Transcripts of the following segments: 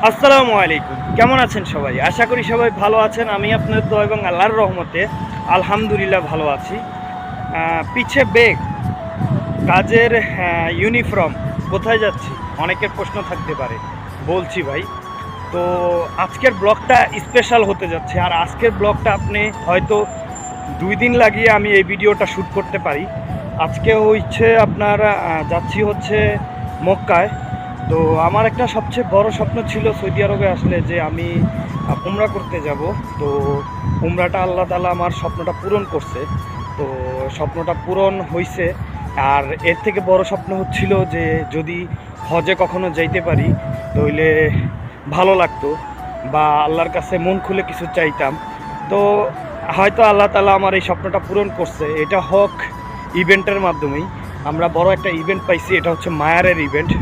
আসসালামু আলাইকুম, কেমন আছেন সবাই? আশা করি সবাই ভালো আছেন। আমি আপনাদের দোয়া এবং আল্লাহর রহমতে আলহামদুলিল্লাহ ভালো আছি। পিছে বেগ, কাজের ইউনিফর্ম, কোথায় যাচ্ছি অনেকের প্রশ্ন থাকতে পারে। বলছি ভাই, তো আজকের ব্লগটা স্পেশাল হতে যাচ্ছে। আর আজকের ব্লগটা আপনি হয়তো 2 দিন লাগিয়ে আমি এই ভিডিওটা শ্যুট করতে পারি। আজকে হচ্ছে আপনার যাচ্ছি হচ্ছে মক্কায়। তো আমার একটা সবচেয়ে বড় স্বপ্ন ছিল সৌদি আরবে আসলে, যে আমি উমরা করতে যাব। তো উমরাটা আল্লাহ তাআলা আমার স্বপ্নটা পূরণ করছে। তো স্বপ্নটা পূরণ হয়েছে। আর এর থেকে বড় স্বপ্ন হচ্ছিল যে যদি হজে কখনো যাইতে পারি তাহলে ভালো লাগতো, বা আল্লাহর কাছে মন খুলে কিছু চাইতাম। তো হয়তো আল্লাহ তাআলা আমার এই স্বপ্নটা পূরণ করছে। এটা হোক ইভেন্টের মাধ্যমেই। আমরা বড় একটা ইভেন্ট পাইছি, এটা হচ্ছে মায়ারের ইভেন্ট।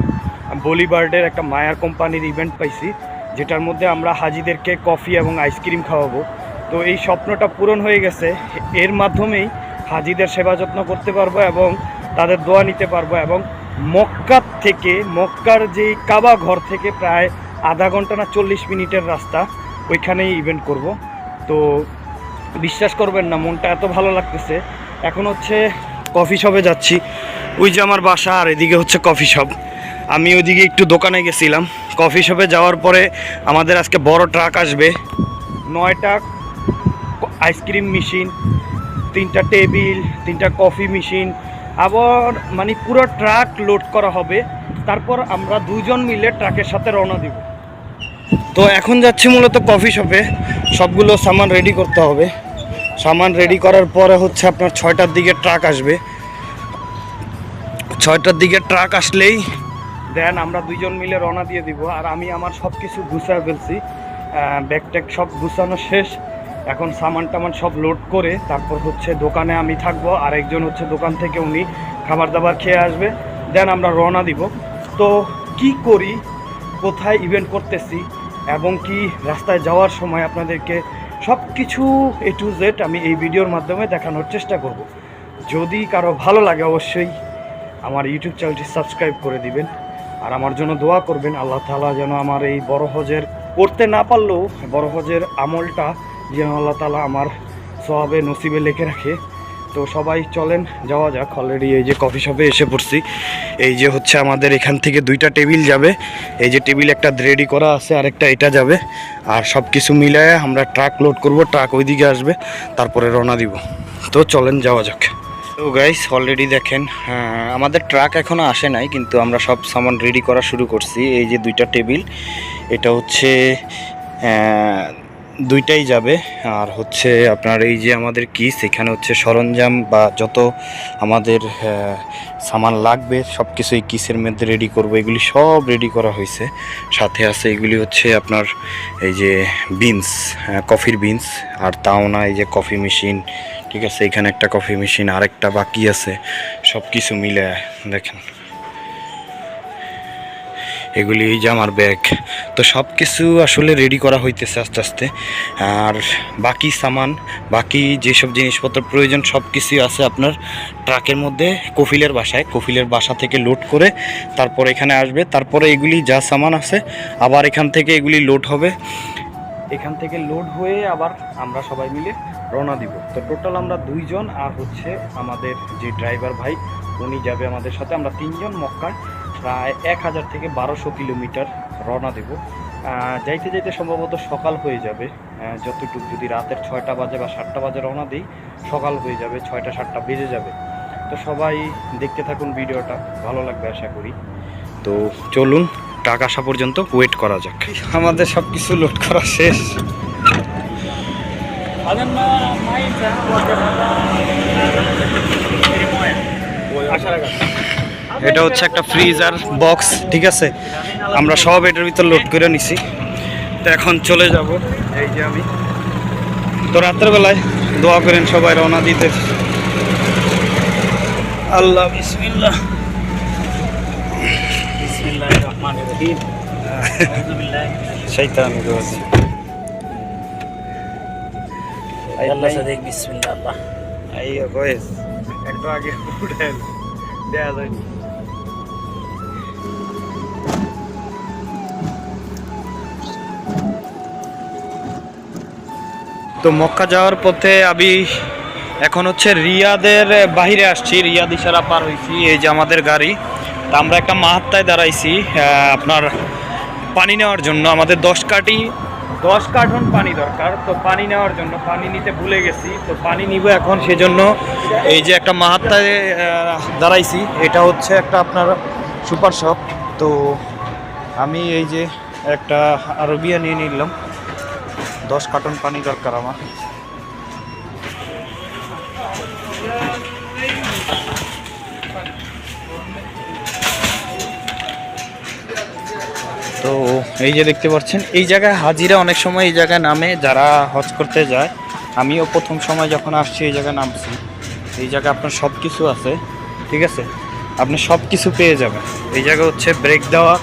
বলিবার্ডের একটা মায়ার কোম্পানির ইভেন্ট পাইছি, যেটার মধ্যে আমরা হাজিদেরকে কফি এবং আইসক্রিম খাওয়াবো। তো এই স্বপ্নটা পূরণ হয়ে গেছে। এর মাধ্যমেই হাজিদের সেবা যত্ন করতে পারবো এবং তাদের দোয়া নিতে পারবো। এবং মক্কার যেই কাবা ঘর থেকে প্রায় আধা ঘন্টা না 40 মিনিটের রাস্তা, ওইখানেই ইভেন্ট করব। তো বিশ্বাস করবেন না, মনটা এত ভালো লাগতেছে। এখন হচ্ছে কফি শপে যাচ্ছি। ওই যে আমার বাসা, আর এদিকে হচ্ছে কফি শপ। আমি ওইদিকে একটু দোকানে গেছিলাম। কফি শপে যাওয়ার পরে আমাদের আজকে বড় ট্রাক আসবে, 9টা আইসক্রিম মেশিন, 3টা টেবিল, 3টা কফি মেশিন, আবার মানে পুরো ট্রাক লোড করা হবে। তারপর আমরা 2জন মিলে ট্রাকের সাথে রওনা দিব। তো এখন যাচ্ছি মূলত কফি শপে, সবগুলো সামান রেডি করতে হবে। সামান রেডি করার পরে হচ্ছে আপনার 6টার দিকে ট্রাক আসবে। 6টার দিকে ট্রাক আসলেই দেন আমরা 2জন মিলে রওনা দিয়ে দিব। আর আমি আমার সব কিছু গুছায় ফেলছি, ব্যাগ ট্যাগ সব গুছানো শেষ। এখন সামান টামান সব লোড করে তারপর হচ্ছে দোকানে আমি থাকবো, আর একজন হচ্ছে দোকান থেকে উনি খাবার দাবার খেয়ে আসবে। দেন আমরা রওনা দিব। তো কি করি, কোথায় ইভেন্ট করতেছি, এবং কি রাস্তায় যাওয়ার সময় আপনাদেরকে সব কিছু A to Z আমি এই ভিডিওর মাধ্যমে দেখানোর চেষ্টা করব। যদি কারো ভালো লাগে অবশ্যই আমার ইউটিউব চ্যানেলটি সাবস্ক্রাইব করে দিবেন। আর আমার জন্য দোয়া করবেন, আল্লাহ তাআলা যেন আমার এই বড় হজের করতে না পারলেও বড় হজের আমলটা যেন আল্লাহ তাআলা আমার সওয়াবে নসিবে লিখে রাখে। তো সবাই চলেন যাওয়া যাক। অলরেডি এই যে কফি শপে এসে পড়ছি। এই যে হচ্ছে আমাদের এখান থেকে 2টা টেবিল যাবে। এই যে টেবিল একটা রেডি করা আছে, আর একটা এটা যাবে। আর সব কিছু মিলায়ে আমরা ট্রাক লোড করব, ট্রাক ওইদিকে আসবে, তারপরে রওনা দিব। তো চলেন যাওয়া যাক। তো গাইস অলরেডি দেখেন, আমাদের ট্রাক এখনও আসে নাই, কিন্তু আমরা সব সামান রেডি করা শুরু করছি। এই যে 2টা টেবিল, এটা হচ্ছে 2টাই যাবে। আর হচ্ছে আপনার এই যে আমাদের কিস, এখানে হচ্ছে সরঞ্জাম বা যত আমাদের সামান লাগবে সব কিছু এই কিসের মধ্যে রেডি করব। এগুলি সব রেডি করা হয়েছে। সাথে আছে এগুলি হচ্ছে আপনার এই যে বিনস, কফির বিনস, আর তাও না এই যে কফি মেশিন, ঠিক আছে। এখানে একটা কফি মেশিন, আরেকটা বাকি আছে। সব কিছু মিলে দেখেন এগুলি, এই যে আমার ব্যাগ। তো সব কিছু আসলে রেডি করা হইতেছে আস্তে আস্তে। আর বাকি সামান, বাকি যেসব জিনিসপত্র প্রয়োজন সব কিছুই আছে আপনার ট্রাকের মধ্যে কফিলের বাসায়। কফিলের বাসা থেকে লোড করে তারপর এখানে আসবে। তারপরে এগুলি যা সামান আছে আবার এখান থেকে এগুলি লোড হবে। এখান থেকে লোড হয়ে আবার আমরা সবাই মিলে রওনা দিব। তো টোটাল আমরা 2জন, আর হচ্ছে আমাদের যে ড্রাইভার ভাই উনি যাবে আমাদের সাথে। আমরা 3জন মক্কায় প্রায় 1000 থেকে 1200 কিলোমিটার রওনা দেব। যাইতে যাইতে সম্ভবত সকাল হয়ে যাবে। যতটুকু যদি রাতের 6টা বাজে বা 7টা বাজে রওনা দিই, সকাল হয়ে যাবে, 6টা 7টা বেজে যাবে। তো সবাই দেখতে থাকুন ভিডিওটা, ভালো লাগবে আশা করি। তো চলুন ট্রাক আসা পর্যন্ত ওয়েট করা যাক। আমাদের সব কিছু লোড করা শেষ। এটা হচ্ছে একটা ফ্রিজার বক্স, ঠিক আছে। আমরা সব এটার ভিতর লোড করে নিছি। তো এখন চলে যাব। এই যে আমি তো রাতের বেলায় দোয়া করেন সবাই রওনা দিতে। আল্লাহ বিসমিল্লাহ। বিসমিল্লাহির রহমানির রহিম। আউযু বিল্লাহি মিনাশ শাইতানির রাজিম। আল্লাহ সাদিক বিসমিল্লাহ। আল্লাহ আইয়া কইস একটু আগে উঠেন দেয়া যায়নি। তো মক্কা যাওয়ার পথে আমি এখন হচ্ছে রিয়াদের বাইরে আসছি, রিয়াদ ইশারা পার হয়েছি। এই যে আমাদের গাড়ি, তা আমরা একটা মাহাত্তায় দাঁড়াইছি আপনার পানি নেওয়ার জন্য। আমাদের 10 কার্টন পানি দরকার, তো পানি নেওয়ার জন্য পানি নিতে ভুলে গেছি, তো পানি নিব এখন। সেজন্য এই যে একটা মাহাত্তায় দাঁড়াইছি, এটা হচ্ছে একটা আপনার সুপার শপ। তো আমি এই যে একটা আরবিয়া নিয়ে নিলাম, 10 কার্টন পানি দরকার আমার। তো এই যে দেখতে পাচ্ছেন, এই জায়গায় হাজিরা অনেক সময় এই জায়গায় নামে যারা হজ করতে যায়। আমিও প্রথম সময় যখন আসছি এই জায়গায় নামছি। এই জায়গায় আপনার সব কিছু আছে, ঠিক আছে, আপনি সব কিছু পেয়ে যাবেন। এই জায়গায় হচ্ছে ব্রেক দেওয়া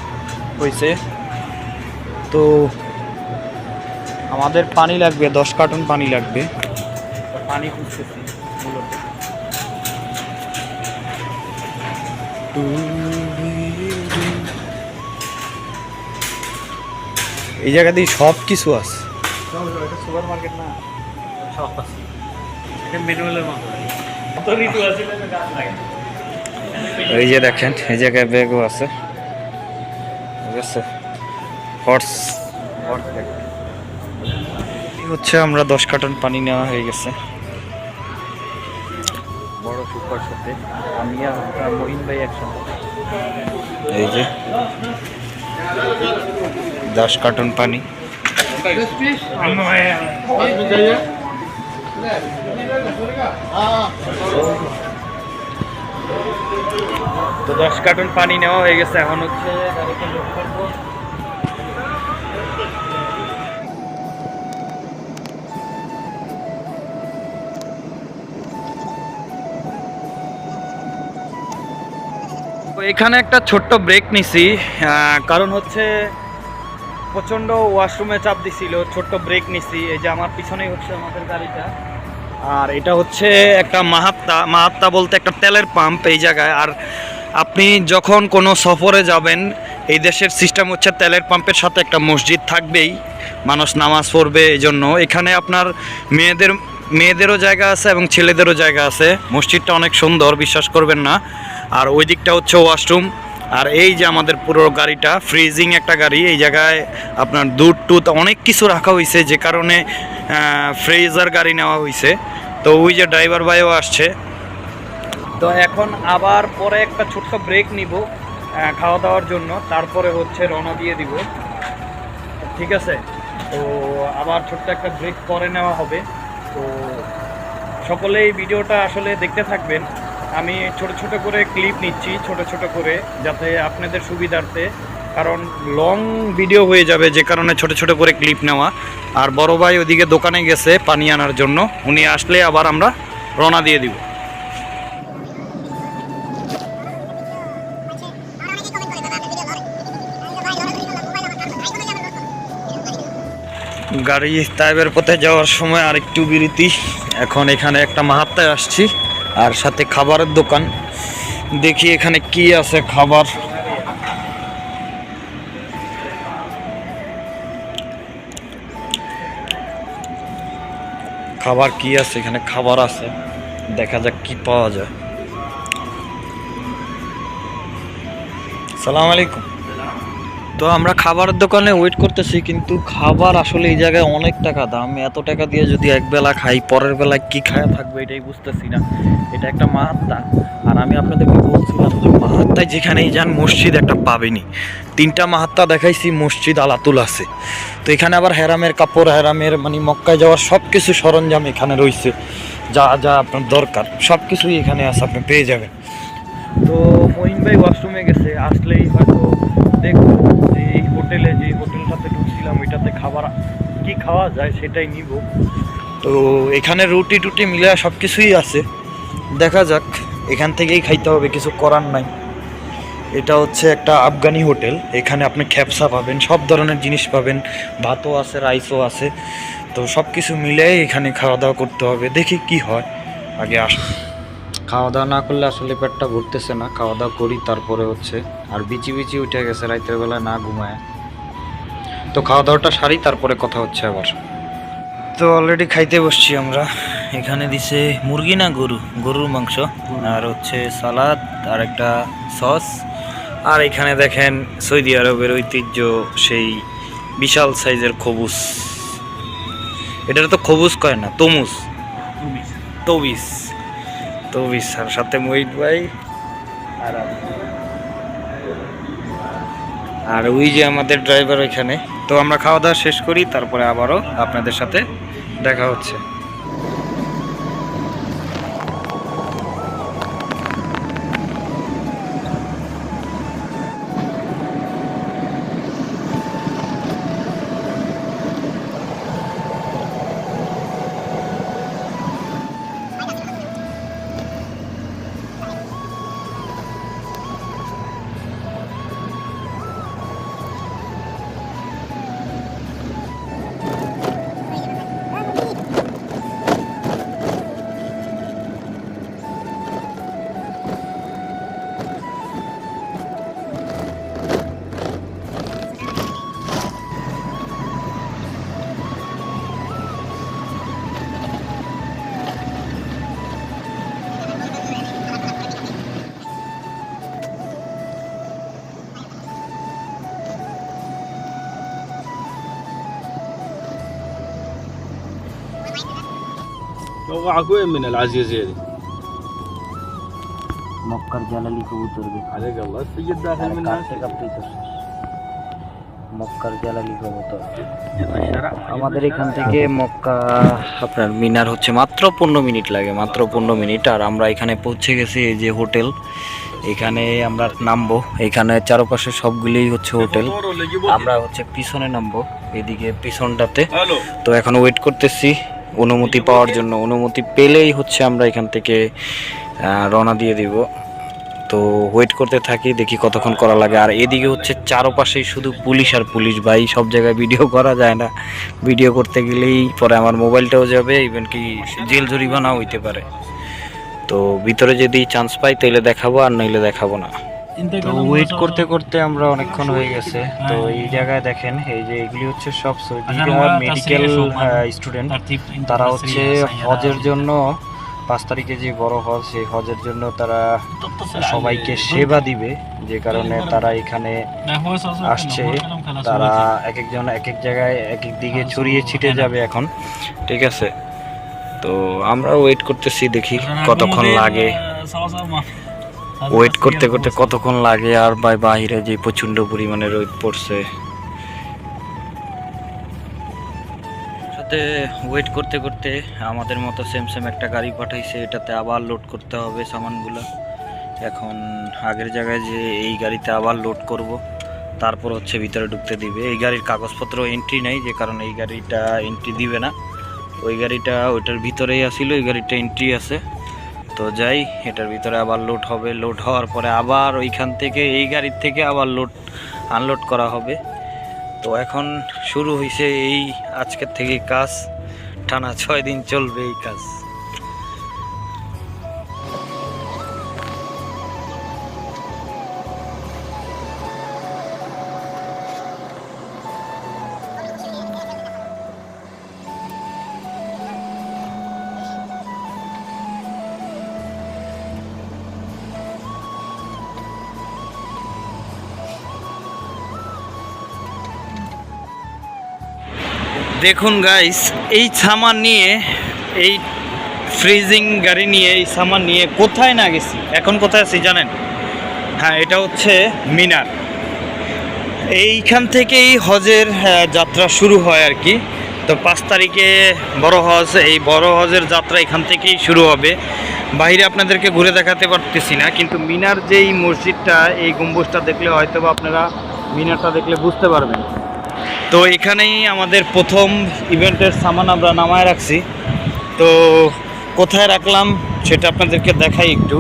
হয়েছে। তো আমাদের পানি লাগবে, 10 কার্টন পানি লাগবে। পানি খুঁজতেছি মূলত। এই জায়গাতেই সব কিছু আছে। সুপার মার্কেট না, সব আছে। এই যে দেখেন, এই জায়গায় ব্যাগও আছে, ঠিক আছে। হচ্ছে আমরা 10 কার্টন পানি নেওয়া হয়ে গেছে বড় সুপার শপে। আমি আর মহিন ভাই একসাথে। এই যে 10 কার্টন পানি। তো 10 কার্টন পানি নেওয়া হয়ে গেছে। এখন হচ্ছে গাড়িতে লোড করবো। এখানে একটা ছোট্ট ব্রেক নিছি, কারণ হচ্ছে প্রচণ্ড ওয়াশরুমে চাপ দিছিল, ছোট্ট ব্রেক নিছি। এই যে আমার পিছনেই হচ্ছে আমাদের গাড়িটা, আর এটা হচ্ছে একটা মাহাত্তা বলতে একটা তেলের পাম্প এই জায়গায়। আর আপনি যখন কোনো সফরে যাবেন, এই দেশের সিস্টেম হচ্ছে তেলের পাম্পের সাথে একটা মসজিদ থাকবেই, মানুষ নামাজ পড়বে। এই জন্য এখানে আপনার মেয়েদেরও জায়গা আছে এবং ছেলেদেরও জায়গা আছে। মসজিদটা অনেক সুন্দর, বিশ্বাস করবেন না। আর ওই দিকটা হচ্ছে ওয়াশরুম। আর এই যে আমাদের পুরো গাড়িটা ফ্রিজিং একটা গাড়ি, এই জায়গায় আপনার দুধ টুধ অনেক কিছু রাখা হয়েছে, যে কারণে ফ্রিজার গাড়ি নেওয়া হয়েছে। তো ওই যে ড্রাইভার ভাইও আসছে। তো এখন আবার পরে একটা ছোট্ট ব্রেক নিব খাওয়া দাওয়ার জন্য, তারপরে হচ্ছে রওনা দিয়ে দিব, ঠিক আছে। তো আবার ছোট্ট একটা ব্রেক পরে নেওয়া হবে। তো সকলেই ভিডিওটা আসলে দেখতে থাকবেন। আমি ছোট ছোট করে ক্লিপ নিচ্ছি, ছোট ছোট করে, যাতে আপনাদের সুবিধার্থে, কারণ লং ভিডিও হয়ে যাবে, যে কারণে ছোট ছোট করে ক্লিপ নেওয়া। আর বড় ভাই ওদিকে দোকানে গেছে পানি আনার জন্য, উনি আসলে আবার আমরা রওনা দিয়ে দিব। গাড়ি তাইবের পথে যাওয়ার সময় আরেকটু বিরতি। এখন এখানে একটা মাহাত্তায় আসছি, আর সাথে খাবারের দোকান। দেখি এখানে কি আছে খাবার। খাবার কি আছে এখানে, খাবার আছে, দেখা যাক কি পাওয়া যায়। সালাম আলাইকুম। তো আমরা খাবারের দোকানে ওয়েট করতেছি, কিন্তু খাবার আসলে এই জায়গায় অনেক টাকা দাম। এত টাকা দিয়ে যদি একবেলা খাই, পরের বেলায় কি খায়া থাকবে এটাই বুঝতেছি না। এটা একটা মাহাত্তা, আর আমি আপনাদেরকে বলছিলাম যে মাহাত্তায় যেখানেই যান মসজিদ একটা পাবেনি। 3টা মাহাত্তা দেখাইছি, মসজিদ আলাতুল আছে। তো এখানে আবার হেরামের কাপড়, হেরামের মানে মক্কায় যাওয়ার সব কিছু সরঞ্জাম এখানে রয়েছে, যা যা আপনার দরকার সব কিছুই এখানে আছে, আপনি পেয়ে যাবেন। তো মহিন ভাই ওয়াশরুমে গেছে, আসলেই হয়তো দেখবো যে এই হোটেলে, যে হোটেলটাতে ঢুকছিলাম ওইটাতে খাবার কি খাওয়া যায় সেটাই নিব। তো এখানে রুটি টুটি মিলে সব কিছুই আছে, দেখা যাক। এখান থেকেই খাইতে হবে, কিছু করার নাই। এটা হচ্ছে একটা আফগানি হোটেল, এখানে আপনি খ্যাপসা পাবেন, সব ধরনের জিনিস পাবেন, ভাতও আছে, রাইসও আছে। তো সব কিছু মিলে এখানে খাওয়া দাওয়া করতে হবে, দেখি কি হয়। আগে খাওয়া দাওয়া না করলে আসলে পেটটা ভরতেছে না, খাওয়া দাওয়া করি তারপরে হচ্ছে। আর বিচি উঠে গেছে রাতের বেলা না ঘুমায়। তো খাওয়া দাওয়াটা সারি, তারপরে কথা হচ্ছে আবার। তো তো অলরেডি খাইতে বসছি আমরা। এখানে দিছে মুরগি না গরুর মাংস, আর হচ্ছে সালাদ আর একটা সস। আর এখানে দেখেন সৌদি আরবের ঐতিহ্য সেই বিশাল সাইজের খবুস। এটা তো খবুস কয় না, তমুস, তবিস তবিস। আর সাথে মহিত ভাই আর ওই যে আমাদের ড্রাইভার ওইখানে। তো আমরা খাওয়া দাওয়া শেষ করি, তারপরে আবারও আপনাদের সাথে দেখা হচ্ছে। توقعك وين من العزيزة دي؟ মক্কার জালালি কবুতর عليك الله في الداخل منها মক্কার জালালি কবুতর। আমাদের এখান থেকে মক্কা আপনার মিনার হচ্ছে মাত্র 15 মিনিট লাগে, মাত্র 15 মিনিট। আর আমরা এখানে পৌঁছে গেছি, এই যে হোটেল, এখানে আমরা নামবো। এখানে চারপাশে সবগুলোই হচ্ছে হোটেল। আমরা হচ্ছে পিছনে নামবো, এদিকে পিছনটাতে। তো এখন ওয়েট করতেছি অনুমতি পাওয়ার জন্য। অনুমতি পেলেই হচ্ছে আমরা এখান থেকে রওনা দিয়ে দিব। তো ওয়েট করতে থাকি, দেখি কতক্ষণ করা লাগে। আর এদিকে হচ্ছে চারপাশেই শুধু পুলিশ আর পুলিশ ভাই, সব জায়গায় ভিডিও করা যায় না। ভিডিও করতে গেলেই পরে আমার মোবাইলটাও যাবে, ইভেন কি জেল জরিমানাও হইতে পারে। তো ভিতরে যদি চান্স পাই তাহলে দেখাবো, আর নইলে দেখাবো না। তো ওয়েট করতে করতে আমরা অনেকক্ষণ হয়ে গেছে। তো এই জায়গায় দেখেন, এই যে এগুলি হচ্ছে সব সৌদি মেডিকেল স্টুডেন্ট। তারা হচ্ছে হজের জন্য 5 তারিখে যে বড় হজ, সেই হজের জন্য তারা সবাইকে সেবা দিবে, যে কারণে তারা এখানে আসছে। তারা এক একজন এক এক জায়গায় এক এক দিকে ছড়িয়ে ছিটে যাবে এখন, ঠিক আছে। তো আমরা ওয়েট করতেছি, দেখি কতক্ষণ লাগে। ওয়েট করতে করতে কতক্ষণ লাগে। আর বাইরে যে প্রচন্ড পরিমাণে রোদ পড়ছে, সাথে ওয়েট করতে করতে আমাদের মতো সেম একটা গাড়ি পাঠাইছে, এটাতে আবার লোড করতে হবে সামানগুলো। এখন আগের জায়গায় যে এই গাড়িতে আবার লোড করব, তারপর হচ্ছে ভিতরে ঢুকতে দিবে। এই গাড়ির কাগজপত্র এন্ট্রি নেই, যে কারণে এই গাড়িটা এন্ট্রি দিবে না। ওই গাড়িটা ওইটার ভিতরেই আসিল, এই গাড়িটা এন্ট্রি আছে। তো যাই, এটার ভিতরে আবার লোড হবে। লোড হওয়ার পরে আবার ওইখান থেকে এই গাড়ির থেকে আবার লোড আনলোড করা হবে। তো এখন শুরু হয়েছে এই আজকের থেকে কাজ, টানা 6 দিন চলবে এই কাজ। দেখুন গাইস, এই সামান নিয়ে, এই ফ্রিজিং গাড়ি নিয়ে, এই সামান নিয়ে কোথায় না গেছি। এখন কোথায় আছি জানেন? হ্যাঁ, এটা হচ্ছে মিনার। এইখান থেকেই হজের যাত্রা শুরু হয় আর কি। তো 5 তারিখে বড় হজ, এই বড় হজের যাত্রা এখান থেকেই শুরু হবে। বাইরে আপনাদেরকে ঘুরে দেখাতে পারতেছি না, কিন্তু মিনার যেই মসজিদটা, এই গম্বুজটা দেখলে হয়তো বা আপনারা মিনারটা দেখলে বুঝতে পারবেন। তো এখানেই আমাদের প্রথম ইভেন্টের সামান আমরা নামায় রাখছি। তো কোথায় রাখলাম সেটা আপনাদেরকে দেখাই একটু।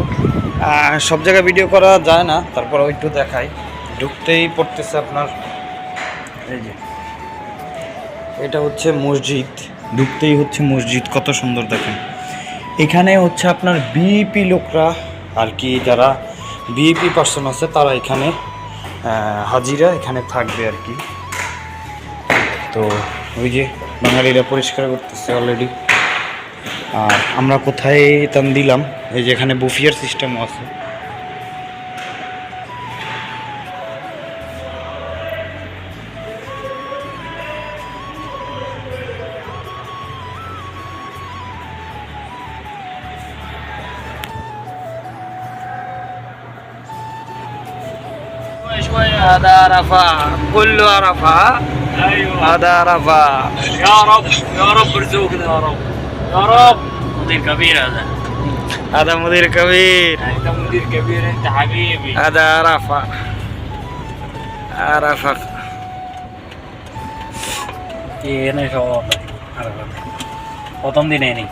সব জায়গায় ভিডিও করা যায় না, তারপরেও একটু দেখাই। ঢুকতেই পড়তেছে আপনার, এই যে এটা হচ্ছে মসজিদ। ঢুকতেই হচ্ছে মসজিদ, কত সুন্দর দেখেন। এখানে হচ্ছে আপনার ভিআইপি লোকরা আর কি, যারা ভিআইপি পার্সন আছে তারা এখানে হাজিরা এখানে থাকবে আর কি। তো ওই যে বাঙালিরা পরিষ্কার করতেছে অলরেডি। আর আমরা কোথায় টান দিলাম, এই যে এখানে বুফিয়ার সিস্টেমও আছে। هذا عرفة كله عرفة. ايوه هذا عرفة. يا رب يا رب ارزقنا يا رب يا رب. مدير كبير هذا. هذا مدير كبير. انت مدير كبير انت حبيبي. هذا عرفة. عرفة. এনে সব প্রথম দিনে নেই,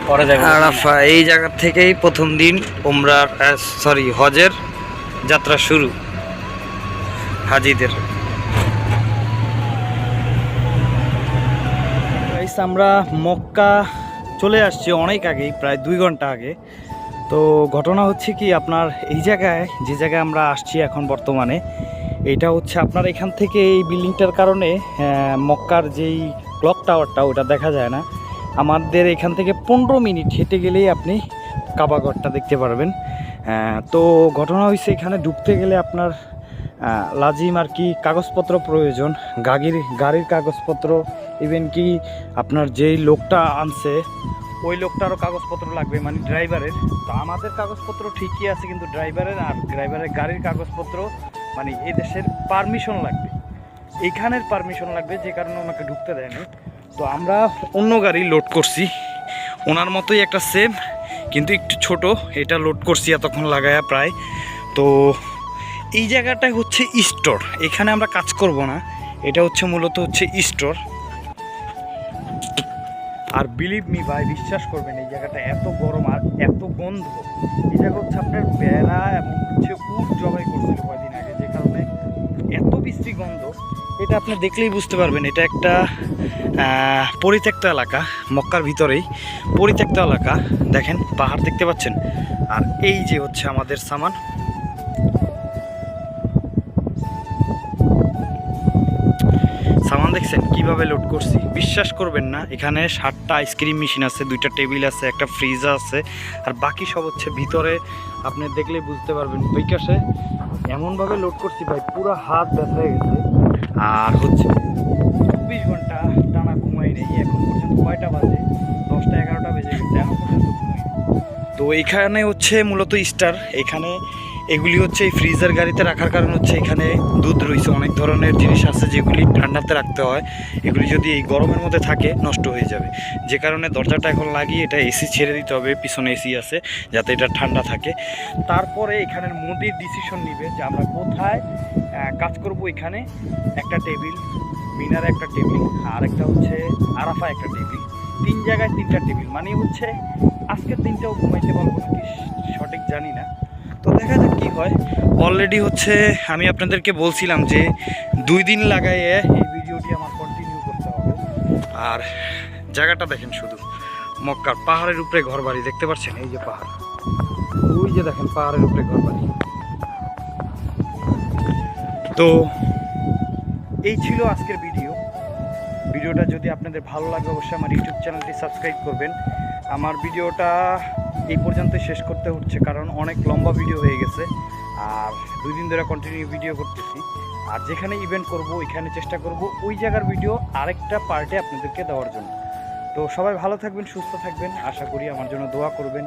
পরে যাবে। আরাফা এই জায়গা থেকেই প্রথম দিন উমরার হজের যাত্রা শুরু হাজিদের। আমরা মক্কা চলে আসছি অনেক আগেই, প্রায় 2 ঘন্টা আগে। তো ঘটনা হচ্ছে কি, আপনার এই জায়গায় যে জায়গায় আমরা আসছি এখন বর্তমানে, এটা হচ্ছে আপনার এখান থেকে এই বিল্ডিংটার কারণে মক্কার যেই ক্লক টাওয়ারটা ওটা দেখা যায় না। আমাদের এখান থেকে 15 মিনিট হেঁটে গেলেই আপনি কাবাঘরটা দেখতে পারবেন। তো ঘটনা হয়েছে, এখানে ঢুকতে গেলে আপনার লাজিম আর কি কাগজপত্র প্রয়োজন, গাড়ির কাগজপত্র, ইভেন কি আপনার যেই লোকটা আনছে ওই লোকটারও কাগজপত্র লাগবে, মানে ড্রাইভারের। তো আমাদের কাগজপত্র ঠিকই আছে, কিন্তু ড্রাইভারের গাড়ির কাগজপত্র মানে এই দেশের পারমিশন লাগবে, এইখানের পারমিশন লাগবে, যে কারণে ওনাকে ঢুকতে দেয়নি। তো আমরা অন্য গাড়ি লোড করছি, ওনার মতোই একটা সেম কিন্তু একটু ছোট, এটা লোড করছি এতক্ষণ লাগায়া প্রায়। তো এই জায়গাটায় হচ্ছে স্টোর, এখানে আমরা কাজ করব না, এটা হচ্ছে মূলত হচ্ছে স্টোর। আর বিলিভ মি ভাই, বিশ্বাস করবেন এই জায়গাটা এত গরম আর এত গন্ধ। এই জায়গা হচ্ছে আপনার বেড়া এবং হচ্ছে উট জবাই করছিল কয়েকদিন আগে, যে কারণে এত বিশ্রী গন্ধ। এটা আপনি দেখলেই বুঝতে পারবেন এটা একটা পরিত্যক্ত এলাকা, মক্কার ভিতরেই পরিত্যক্ত এলাকা। দেখেন পাহাড় দেখতে পাচ্ছেন, আর এই যে হচ্ছে আমাদের সামান। সামান দেখছেন কিভাবে লোড করছি, বিশ্বাস করবেন না। এখানে 7টা আইসক্রিম মেশিন আছে, 2টা টেবিল আছে, একটা ফ্রিজ আছে, আর বাকি সব হচ্ছে ভিতরে। আপনি দেখলেই বুঝতে পারবেন বিকাশে এমনভাবে লোড করছি ভাই, পুরো হাত ব্যথা হয়ে গেছে। আর হচ্ছে 24 ঘন্টা টানা ঘুমাই নেই এখন পর্যন্ত। কয়টা বাজে? 10টা 11টা বেজে গেছে, এখন পর্যন্ত ঘুমাই। তো এখানে হচ্ছে মূলত স্টার, এখানে এগুলি হচ্ছে এই ফ্রিজার গাড়িতে রাখার কারণ হচ্ছে এখানে দুধ রয়েছে, অনেক ধরনের জিনিস আছে যেগুলি ঠান্ডাতে রাখতে হয়। এগুলি যদি এই গরমের মধ্যে থাকে নষ্ট হয়ে যাবে, যে কারণে দরজাটা এখন লাগিয়ে এটা এসি ছেড়ে দিতে হবে, পিছনে এসি আছে যাতে এটা ঠান্ডা থাকে। তারপরে এখানের মোদির ডিসিশন নিবে যে আমরা কোথায় কাজ করব। এখানে একটা টেবিল, মিনারে একটা টেবিল, আর একটা হচ্ছে আরাফা একটা টেবিল, 3 জায়গায় 3টা টেবিল। মানে হচ্ছে আজকের দিনটাও ঘুমাইতে পারবো নাকি সঠিক জানি না, তো দেখা যাক কী হয়। অলরেডি হচ্ছে আমি আপনাদেরকে বলছিলাম যে 2 দিন লাগাইয়ে এই ভিডিওটি আমার কন্টিনিউ করতে হবে। আর জায়গাটা দেখেন শুধু, মক্কার পাহাড়ের উপরে ঘরবাড়ি দেখতে পাচ্ছেন, এই যে পাহাড়, ওই যে দেখেন পাহাড়ের উপরে ঘরবাড়ি। তো এই ছিল আজকের ভিডিওটা যদি আপনাদের ভালো লাগে অবশ্যই আমার ইউটিউব চ্যানেলটি সাবস্ক্রাইব করবেন। আমার ভিডিওটা এই পর্যন্ত শেষ করতে হচ্ছে কারণ অনেক লম্বা ভিডিও হয়ে গেছে, আর 2 দিন ধরে কন্টিনিউ ভিডিও করতেছি। আর যেখানে ইভেন্ট করব ওইখানে চেষ্টা করব ওই জায়গার ভিডিও আরেকটা পার্টে আপনাদেরকে দেওয়ার জন্য। তো সবাই ভালো থাকবেন, সুস্থ থাকবেন, আশা করি আমার জন্য দোয়া করবেন,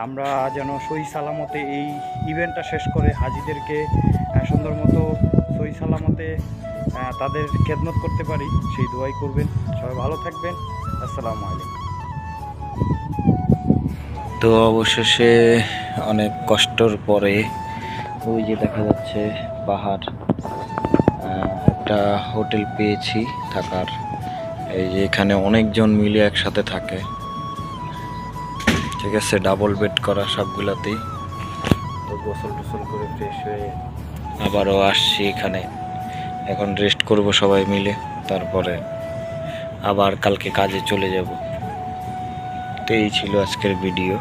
আমরা যেন সহি সালামতে এই ইভেন্টটা শেষ করে হাজিদেরকে সুন্দর মতো সহি সালামতে তাদের খেদমত করতে পারি, সেই দোয়াই করবেন। সবাই ভালো থাকবেন, আসসালামু আলাইকুম। তো অবশেষে অনেক কষ্টর পরে ওই যে দেখা যাচ্ছে পাহাড়, একটা হোটেল পেয়েছি থাকার। এই যে এখানে অনেকজন মিলে একসাথে থাকে, ঠিক আছে, ডাবল বেড করা সবগুলাতেই। তো গোসল টোসল করে ফ্রেশ হয়ে আবারও আসছি এখানে, এখন রেস্ট করব সবাই মিলে, তারপরে আবার কালকে কাজে চলে যাব। তো এই ছিল আজকের ভিডিও।